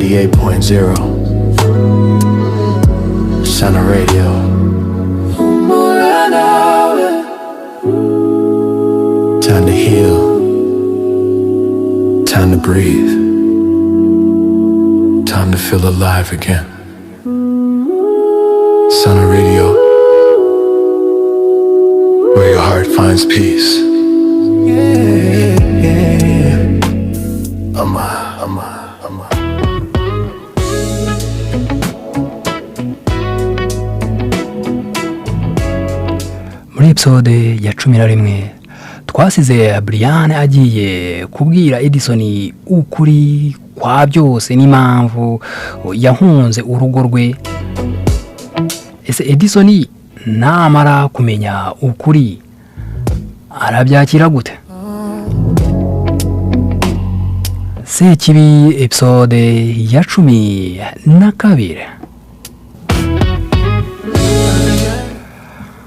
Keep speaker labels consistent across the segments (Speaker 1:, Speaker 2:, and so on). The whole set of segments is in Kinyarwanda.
Speaker 1: 98.0 Center Radio. Time to heal. Time to breathe. Time to feel alive again. Center Radio, where your heart finds peace. Yeah, yeah. Ama.
Speaker 2: Muri episode ya 11 twasize Brian agiye kubwira Edison ukuri kwa byose n'impamvu yahunze urugo rwe. Ese Edison namara kumenya ukuri arabyakira gute? Sekibi episode ya 12.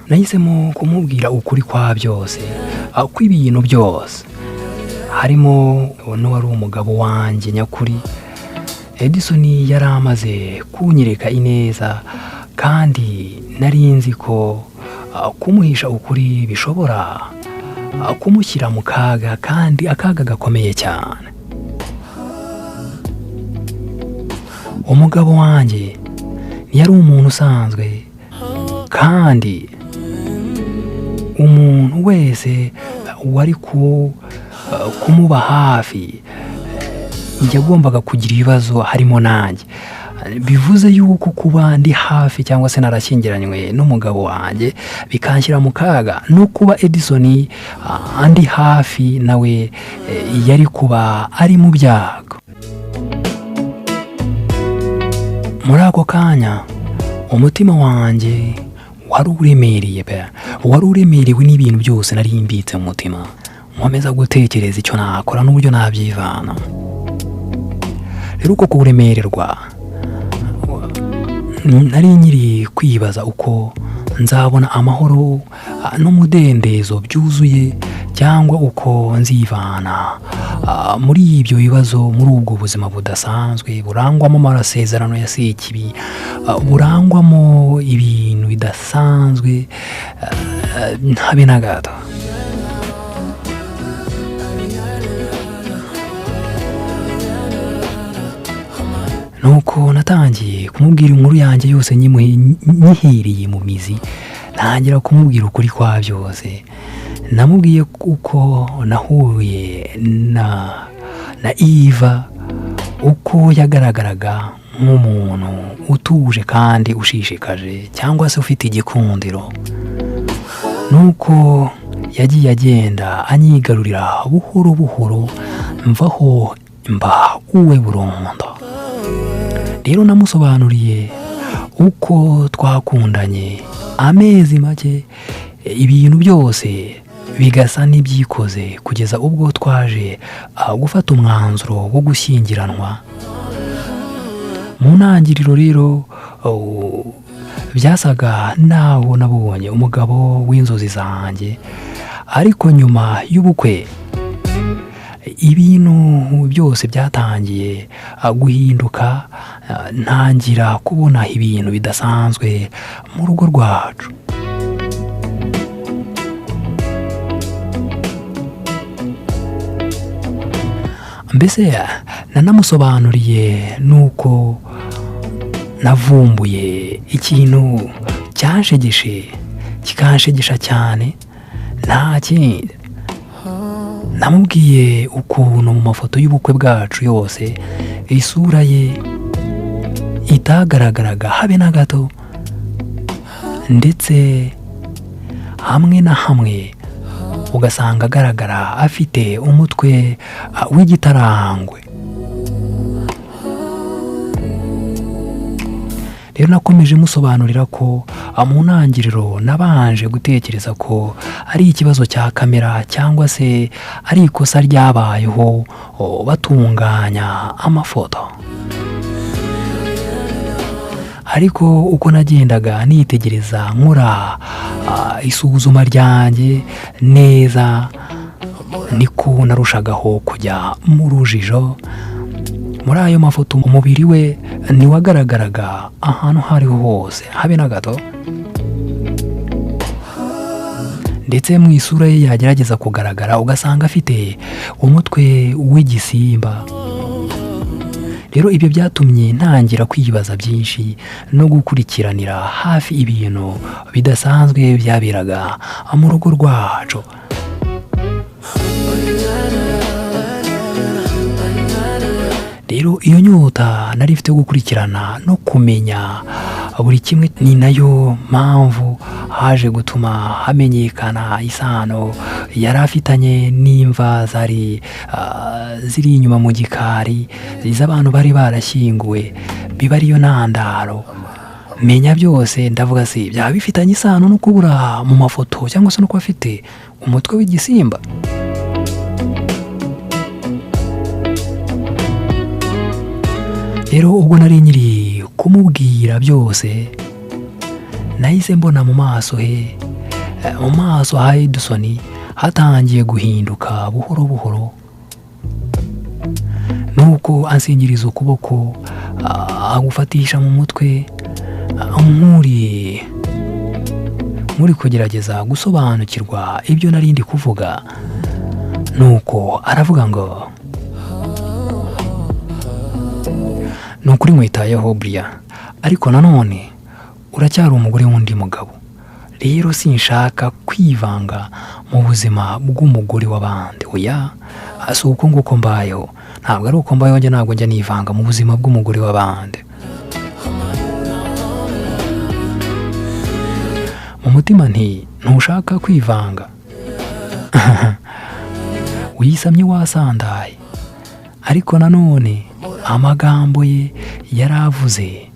Speaker 2: Nahisemo kumubwira ukuri kwa byose, kw'ibintu byose, harimo n'uwari umugabo wanjye nyakuri. Edison yari amaze kunyereka ineza, kandi nari nzi ko kumuhisha ukuri bishobora kumushyira mu kaga, kandi akaga gakomeye cyane. Umugabo wanjye yari umuntu usanzwe, kandi umuntu wese wari kumuba hafi yagombaga kugira ibibazo, harimo nanjye. Bivuze yuko kuba ndi hafi cyangwa se narashyingiranywe n'umugabo wanjye bikanshyira mu kaga, no kuba Edison andi hafi nawe yari kuba ari mu byago. Muri ako kanya umutima wanjye wari uremerewe n'ibintu byose nari mbitse mu mutima, nkomeza gutekereza icyo nakora n'uburyo nabyivana. Rero uko kuremererwa, nari nyiri kwibaza uko nzabona amahoro n'umudendezo byuzuye, cyangwa uko nzivana muri ibyo bibazo, muri ubwo buzima budasanzwe burangwamo amasezerano ya sekibi, burangwamo ibintu bidasanzwe habe na gato. Nuko natangiye kumubwira inkuru yanjye yose nyihiriye mu mizi, ntangira kumubwira ukuri kwa byose. Namubwiye uko nahuye na Eva, uko yagaragaraga nk'umuntu utuje kandi ushishikaje, cyangwa se ufite igikundiro. Nuko yagiye agenda anyigarurira buhoro buhoro, mvaho mba uwe burundu. Rero namusobanuriye uko twakundanye amezi make, ibintu byose bigasa n'ibyikoze, kugeza ubwo twaje gufata umwanzuro wo gushyingiranwa. Mu ntangiriro rero byasaga naho nabonye umugabo w'inzozi zanjye, ariko nyuma y'ubukwe ibintu byose byatangiye guhinduka. Ntangira kubona ibintu bidasanzwe mu rugo rwacu. Mbese nanamusobanuriye nuko navumbuye ikintu kikanshegesha cyane, nta kindi. Namubwiye ukuntu mu mafoto y'ubukwe bwacu yose isura ye itagaragaraga habe na gato, ndetse hamwe na hamwe ugasanga agaragara afite umutwe w'igitarangwe. Rero nakomeje musobanurira ko mu ntangiriro nabanje gutekereza ko ari ikibazo cya kamera, cyangwa se ari ikosa ryabayeho batunganya amafoto. Ariko uko nagendaga nitegereza nkora isuzuma ryanjye neza, niko narushagaho kujya mu rujijo, muri ayo mafoto umubiri we ntiwagaragaraga ahantu aho ariho hose habe na gato, ndetse mu isura ye yagerageza kugaragara ugasanga afite umutwe w'igisimba. Rero ibyo byatumye ntangira kwibaza byinshi no gukurikiranira hafi ibintu bidasanzwe byaberaga mu rugo rwacu. Rero iyo nyota nari mfite gukurikirana no kumenya buri kimwe, ni nayo mpamvu haje gutuma hamenyekana isano yari afitanye n'imva zari inyuma mu gikari z'abantu bari barashyinguwe, biba ariyo ntandaro. Menya byose ndavuga se byaba bifitanye isano no kubura mu mafoto cyangwa se no kuba afite umutwe w'igisimba. Rero ubwo nari nyiri kumubwira byose, nahise mbona mu maso ha Edison hatangiye guhinduka buhoro buhoro, nuko ansingiriza ukuboko agufatisha mu mutwe muri kugerageza gusobanukirwa ibyo nari ndi kuvuga. Nuko aravuga ngo ni ukuri nkwitayeho Brian, ariko nanone uracyari umugore w'undi mugabo. Rero sinshaka kwivanga mu buzima bw'umugore w'abandi. Oya, si uko nguko mbayeho, ntabwo ari uko mbayeho, ntabwo njya nivanga mu buzima bw'umugore w'abandi. Mu mutima ntushaka kwivanga. Wisamye wasandaye, ariko nanone amagambo ye yaravuze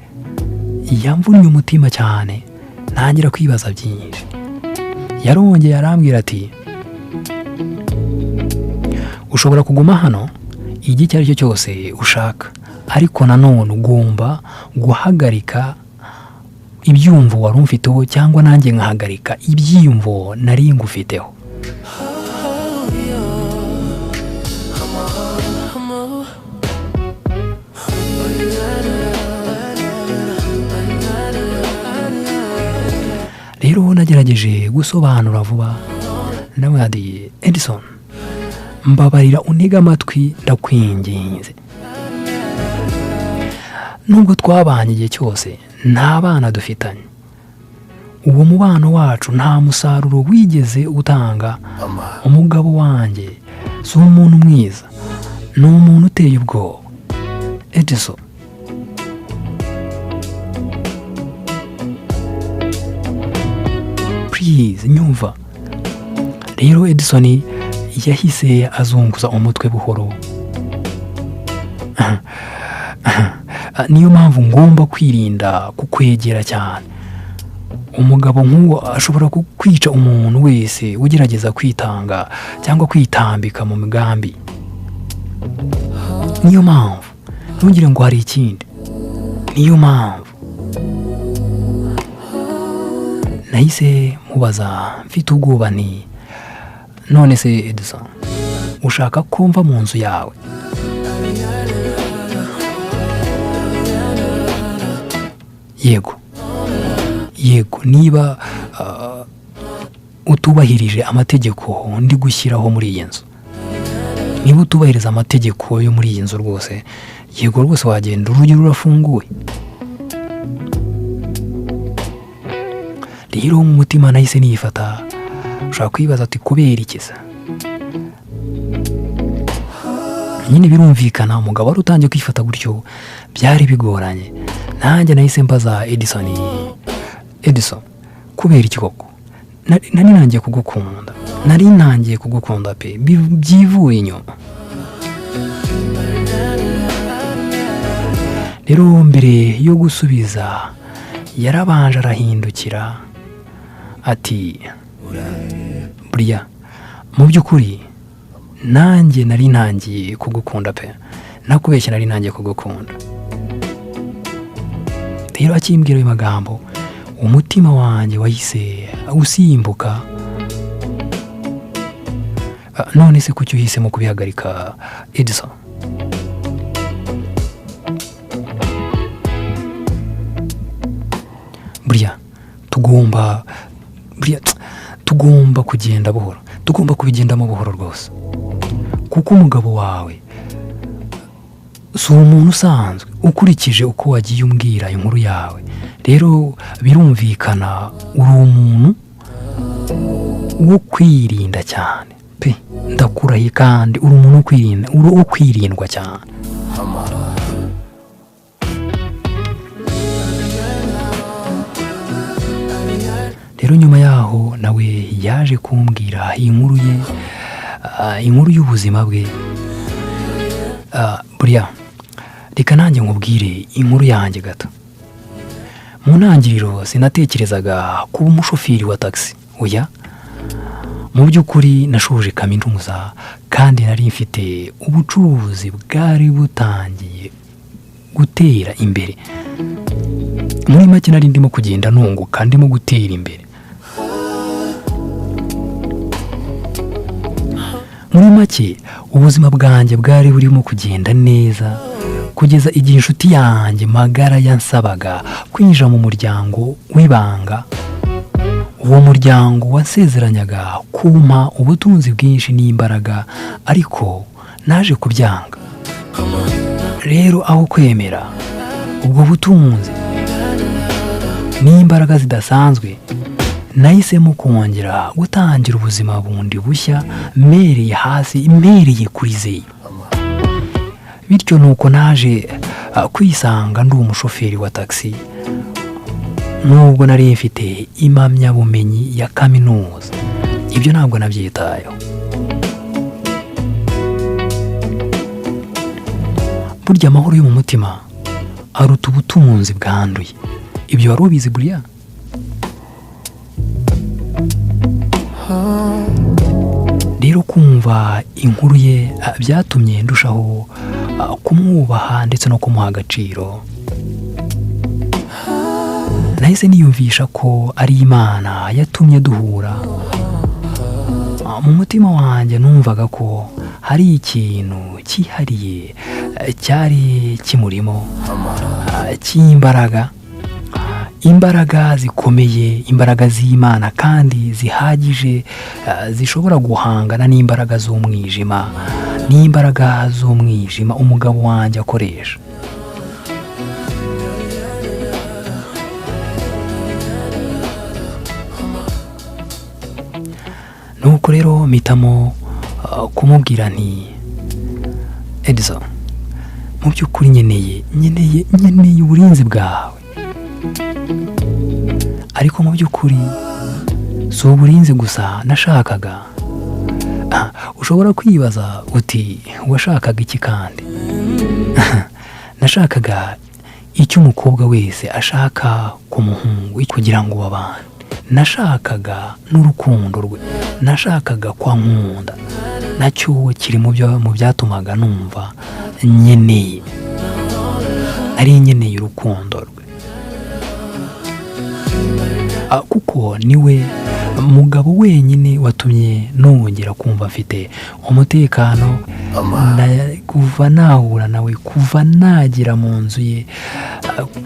Speaker 2: yamvunnye umutima cyane, ntangira kwibaza byinshi. Yarongeye arambwira ati, ushobora kuguma hano igihe icyo ari cyo cyose ushaka, ariko nanone ugomba guhagarika ibyiyumvo wari umfiteho, cyangwa nanjye nkahagarika ibyiyumvo nari ngufiteho. Rero nagerageje gusobanura vuba, nawe ati Edison, mbabarira untege amatwi ndakwinginze. Nubwo twabanye igihe cyose nta bana dufitanye, uwo mubano wacu nta musaruro wigeze utanga. Umugabo wanjye si umuntu mwiza, ni umuntu uteye ubwoba. Edison, please nyumva. Rero Edison yahise azunguza umutwe buhoro. Niyo mpamvu ngomba kwirinda kukwegera cyane. Umugabo nk'uwo ashobora kukwica umuntu wese ugerageza kwitanga cyangwa kwitambika mu migambi. Niyo mpamvu ntugire ngo hari ikindi. Niyo mpamvu nahise mubaza mfite ubwoba nti, none se Edison, ushaka kumva mu nzu yawe? Yego, niba utubahirije amategeko ndi gushyiraho muri iyi nzu, niba utubahiriza amategeko yo muri iyi nzu rwose, yego rwose wagenda, urugi rurafunguye. Rero mu mutima nahise nifata, ushaka kwibaza ati kubera iki se? Nyine birumvikana umugabo wari utangiye kwifata gutyo byari bigoranye. Nanjye nahise mbaza Edison, kubera iki koko? Nari nangiye kugukunda pe, byivuye inyuma. Rero mbere yo gusubiza yarabanje arahindukira ati, Brian, mu by'ukuri nanjye nari ntangiye kugukunda pe, nakubeshye nari ntangiye kugukunda. Rero akimbwira ayo magambo, umutima wanjye wahise usimbuka. None se kuki uhisemo kubihagarika Edison? buriya tugomba kugenda buhoro, tugomba kubigendamo buhoro rwose, kuko umugabo wawe si umuntu usanzwe ukurikije uko wagiye umbwira inkuru yawe. Rero birumvikana uri umuntu wo kwirinda cyane pe, ndakurahiye, kandi uri umuntu wo kwirindwa cyane. Rero nyuma yaho nawe yaje kumbwira inkuru ye, inkuru y'ubuzima bwe. Buriya reka nanjye nkubwire inkuru yanjye gato. Mu ntangiriro sinatekerezaga kuba umushoferi wa taxi, oya. Mu by'ukuri nashoje kaminuza kandi nari mfite ubucuruzi bwari butangiye gutera imbere. Muri make nari ndimo kugenda nunguka, ndimo gutera imbere. Muri make ubuzima bwanjye bwari burimo kugenda neza, kugeza igihe inshuti yanjye magara yansabaga kwinjira mu muryango w'ibanga. Uwo muryango wasezeranyaga kumpa ubutunzi bwinshi n'imbaraga, ariko naje kubyanga. Rero aho kwemera ubwo butunzi n'imbaraga zidasanzwe, nahisemo kongera gutangira ubuzima bundi bushya, mpereye hasi, mpereye kuri zeru. Bityo nuko naje kwisanga ndi umushoferi wa taxi, nubwo nari mfite impamyabumenyi ya kaminuza. Ibyo ntabwo nabyitayeho. Burya amahoro yo mu mutima aruta ubutunzi bwanduye. Ibyo wari ubizi buriya? Rero kumva inkuru ye byatumye ndushaho kumwubaha ndetse no kumuha agaciro. Nahise niyumvisha ko ari Imana yatumye duhura. Mu mutima wanjye numvaga ko hari ikintu cyihariye cyari kimurimo, cy'imbaraga, imbaraga zikomeye, imbaraga z'Imana kandi zihagije, zishobora guhangana n'imbaraga z'umwijima, n'imbaraga z'umwijima umugabo wanjye akoresha. Nuko rero mpitamo kumubwira nti, Edison, mu by'ukuri nkeneye uburinzi bwawe. Ariko mu by'ukuri si uburinzi gusa nashakaga. Ushobora kwibaza uti washakaga iki kandi? Nashakaga icyo umukobwa wese ashaka ku muhungu kugira ngo babane. Nashakaga n'urukundo rwe, nashakaga kwa nkunda. Nacyo kiri mu byatumaga numva nkeneye, ari nkeneye urukundo rwe, kuko niwe mugabo wenyine watumye nongera kumva mfite umutekano. Kuva nahura nawe, kuva nagera mu nzu ye,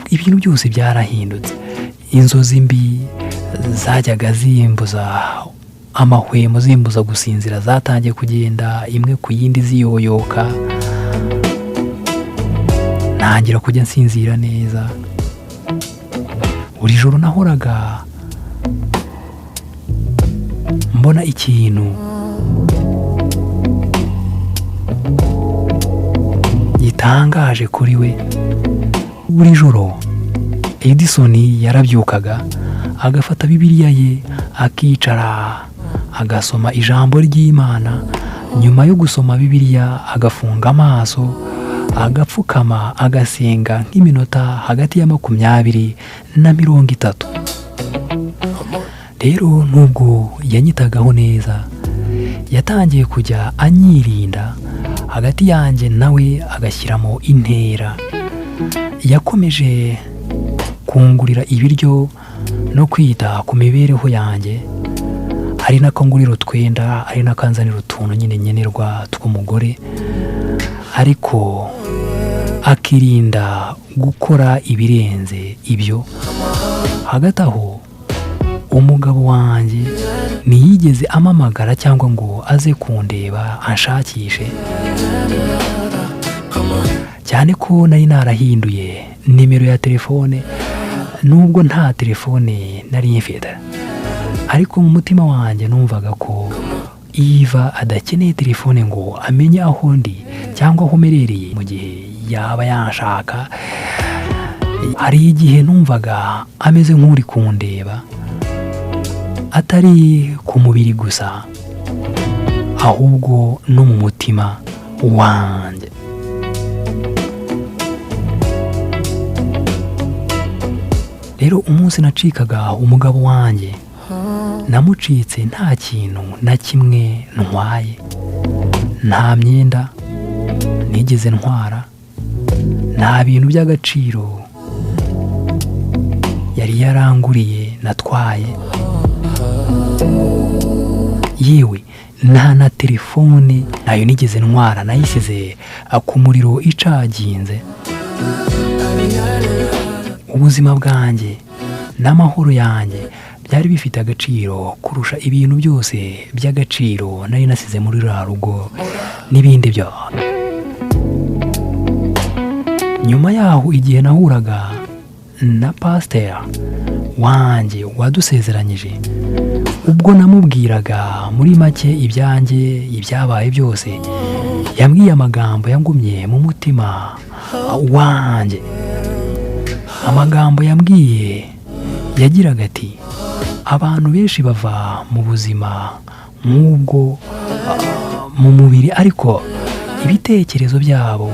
Speaker 2: ibintu byose byarahindutse. Inzozi mbi zajyaga zimbuza amahwemo, zimbuza gusinzira, zatangiye kugenda imwe ku yindi ziyoyoka. Ntangira kujya nsinzira neza. Buri joro nahoraga mbona ikintu gitangaje kuri we. Buri joro Edison yarabyukaga agafata Bibiliya ye akicara agasoma ijambo ry'Imana. Nyuma yo gusoma Bibiliya agafunga amaso, agapfukama, agasenga nk'iminota hagati ya 20 na 30. Rero nubwo yanyitagaho neza, yatangiye kujya anyirinda, hagati yanjye nawe agashyiramo intera. Yakomeje kungurira ibiryo no kwita ku mibereho yanjye, ari nako ngurira utwenda, ari nakanzanira utuntu nyine nkenerwa tw'umugore, ariko akirinda gukora ibirenze ibyo hagati aho umugabo wanjye ntiyigeze amamagara cyangwa ngo aze kundeba anshakishe, cyane ko nari narahinduye nimero ya telefone nubwo nta telefone nari mfite. Ariko mu mutima wanjye numvaga ko Iva adakeneye telefone ngo amenye aho ndi cyangwa aho merereye mu gihe yaba yanshaka. Hari igihe numvaga ameze nk'uri kundeba, atari ku mubiri gusa ahubwo no mu mutima wanjye. Rero umunsi nacikaga umugabo wanjye, namucitse nta kintu na kimwe ntwaye, nta myenda nigeze ntwara, nta bintu by'agaciro yari yaranguriye natwaye, yewe nta na telefone nayo nigeze ntwara, nayisize ku muriro icaginze. Ubuzima bwanjye n'amahoro yanjye byari bifite agaciro kurusha ibintu byose by'agaciro nari nasize muri ruriya rugo n'ibindi byose. Nyuma yaho igihe nahuraga na pasiteri wanjye wadusezeranyije, ubwo namubwiraga muri make ibyanjye ibyabaye byose, yambwiye amagambo yangumye mu mutima wanjye. Amagambo yambwiye yagiraga ati, abantu benshi bava mu buzima nk'ubwo mu mubiri, ariko ibitekerezo byabo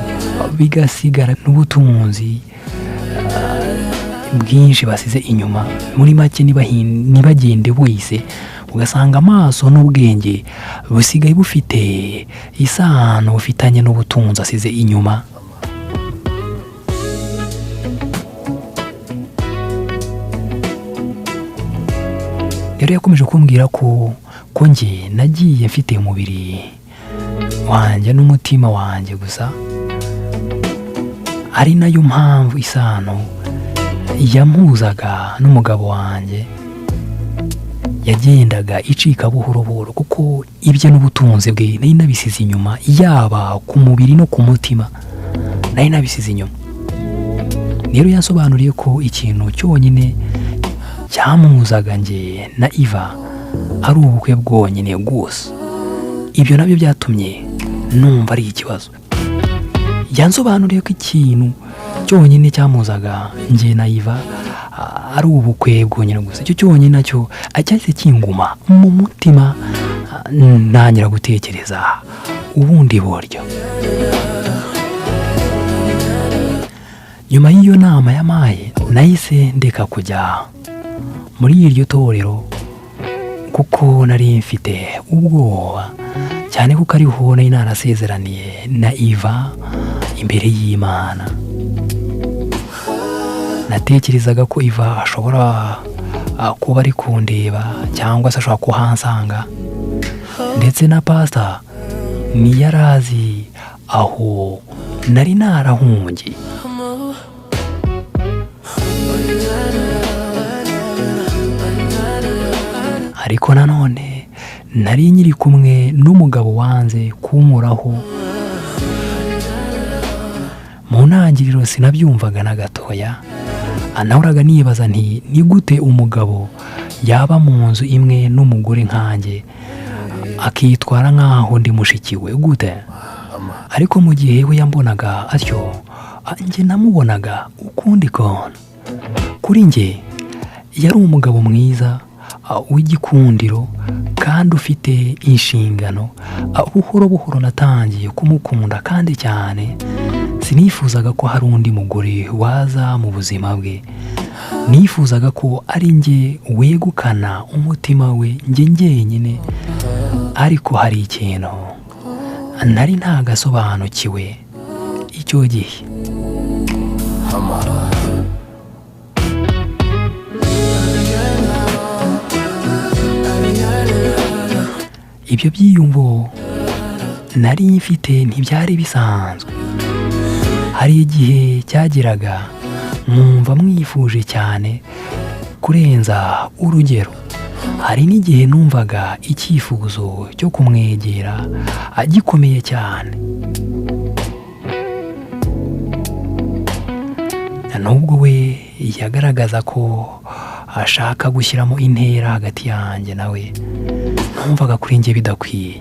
Speaker 2: bigasigara n'ubutunzi bwinshi basize inyuma. Muri make ntibagende wese, ugasanga amaso n'ubwenge busigaye bufite isano bufitanye n'ubutunzi asize inyuma. Rero yakomeje kumbwira ko njye nagiye mfite umubiri wanjye n'umutima wanjye gusa, ari nayo mpamvu isano yampuzaga n'umugabo wanjye yagendaga icika buhoro buhoro, kuko ibye n'ubutunzi bwe nari nabisize inyuma, yaba ku mubiri no ku mutima nari nabisize inyuma. Rero yasobanuriye ko ikintu cyonyine cyamuhuzaga njye na Iva ari ubukwe bwonyine gusa. Ibyo nabyo byatumye numva ari ikibazo. Yansobanuriye ko ikintu cyonyine cyamuhuzaga njye na Iva ari ubukwe bwonyine gusa. Icyo cyonyine nacyo cyahise kinguma mu mutima, ntangira gutekereza ubundi buryo. Nyuma y'iyo nama yamaye, nahise ndeka kujya muri iryo torero kuko nari mfite ubwoba cyane, kuko ariho nari narasezeraniye na Iva imbere y'Imana. Natekerezaga ko Iva ashobora kuba ari kundeba cyangwa se ashobora kuhansanga, ndetse na pastor ntiyarazi aho nari narahungiye. Ariko nanone nari nyiri kumwe n'umugabo wanze kunkuraho. Mu ntangiriro sinabyumvaga na gatoya, nahoraga nibaza nti ni gute umugabo yaba mu nzu imwe n'umugore nkanjye akitwara nk'aho ndi mushiki we gute? Ariko mu gihe we yambonaga atyo, njye namubonaga ukundi kuntu. Kuri njye yari umugabo mwiza w'igikundiro kandi ufite inshingano. Buhoro buhoro natangiye kumukunda kandi cyane. Sinifuzaga ko hari undi mugore waza mu buzima bwe, nifuzaga ko ari njye wegukana umutima we njyenyine. Ariko hari ikintu nari ntagasobanukiwe icyo gihe. Ibyo byiyumvo nari mfite ntibyari bisanzwe. Hari igihe cyageraga nkumva mwifuje cyane kurenza urugero. Hari n'igihe numvaga icyifuzo cyo kumwegera gikomeye cyane, nubwo we yagaragaza ko ashaka gushyiramo intera hagati yanjye nawe, numvaga kuri njye bidakwiye.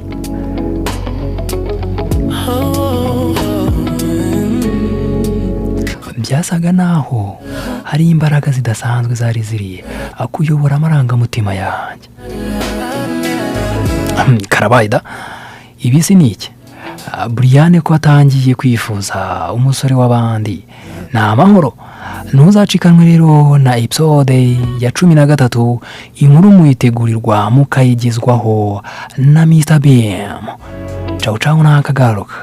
Speaker 2: Byasaga naho hari imbaraga zidasanzwe zari ziri kuyobora amarangamutima yanjye. Karabayida, ibi si ni iki? Brian ko atangiye kwifuza umusore w'abandi, ni amahoro. Ntuzacikanwe rero na episode ya 13, inkuru muyitegurirwa mukayigezwaho na Mr. BM. Ciao ciao, nakagaruka.